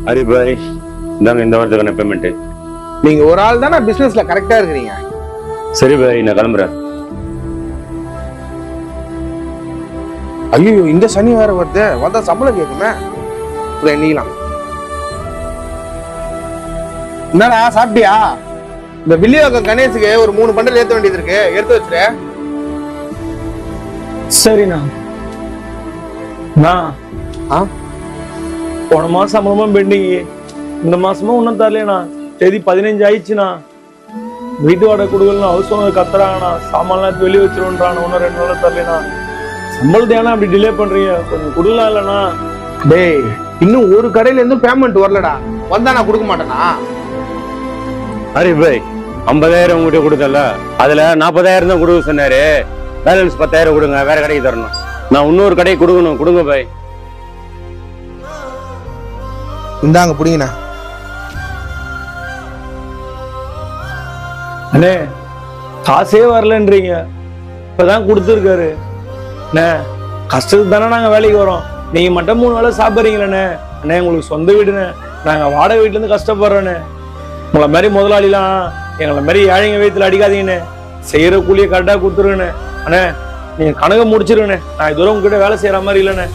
ஹரி பாய், இந்தாங்க இந்த வாரத்துக்கான பேமெண்ட். நீங்க ஒரு ஆள் தானே பிசினஸ்ல கரெக்டா இருக்கிறீங்க. சரி பாய், நான் கிளம்புறேன். ஐயோ, இந்த சனி வேற வருது, வந்தா சம்பளம் கேட்குமே. எண்ணிக்கலாம். என்னடா சாப்பிட்டியா? இந்த வில்லியோகம் கணேசுக்கு ஒரு 3 பண்டல் ஏத்த வேண்டியது இருக்கு, எடுத்து வச்சுரு. சரிண்ணா. போன மாசம் சம்பளமும் பெண்டிங், இந்த மாசமும் ஒன்றும் தரலண்ணா. தேதி 15 ஆயிடுச்சுண்ணா. வீட்டு வாடகை கொடுக்கலண்ணா. House owner கத்துறாங்கண்ணா. சாமான்லாம் எடுத்து வெளியே வச்சிருன்றான். ஒன்றும் 2 நாள் தரலண்ணா. சம்பளத்தை ஏன்னா அப்படி டிலே பண்றீங்க? கொஞ்சம் கொடுக்கலாம் இல்லைண்ணா. டேய், இன்னும் ஒரு கடையில இருந்து பேமெண்ட் வரலடா. வந்தா நான் கொடுக்க மாட்டேனா? ஹரி பாய், 50,000 உங்ககிட்ட கொடுத்தல, அதுல 40,000 தான் கொடுக்க சொன்னாரு. பேலன்ஸ் 10,000 கொடுங்க, வேற கடைக்கு தரணும். நான் இன்னொரு கடைக்கு கொடுக்கணும், கொடுங்க பாய். இந்தாங்க புடிங்கண்ணா. அண்ணே, காசே வரலன்றீங்க, இப்பதான் கொடுத்துருக்காரு. அண்ணே, கஷ்டத்துக்கு தானே நாங்க வேலைக்கு வரோம். நீங்க மட்டும் 3 வேளை சாப்பிட்றீங்களே அண்ணே. உங்களுக்கு சொந்த வீடுண்ணே, நாங்க வாடகை வீட்டுல இருந்து கஷ்டப்படுறோண்ணே. உங்களை மாதிரி முதலாளிலாம் எங்களை மாதிரி ஏழைங்க வயிற்றுல அடிக்காதீங்கண்ணே. செய்யற கூலியை கரெக்டாக கொடுத்துருங்கண்ணே. அண்ணே, நீங்க கணக்கை முடிச்சிருங்கண்ணே. நான் இதுவரை உங்ககிட்ட வேலை செய்யற மாதிரி இல்லைண்ணே.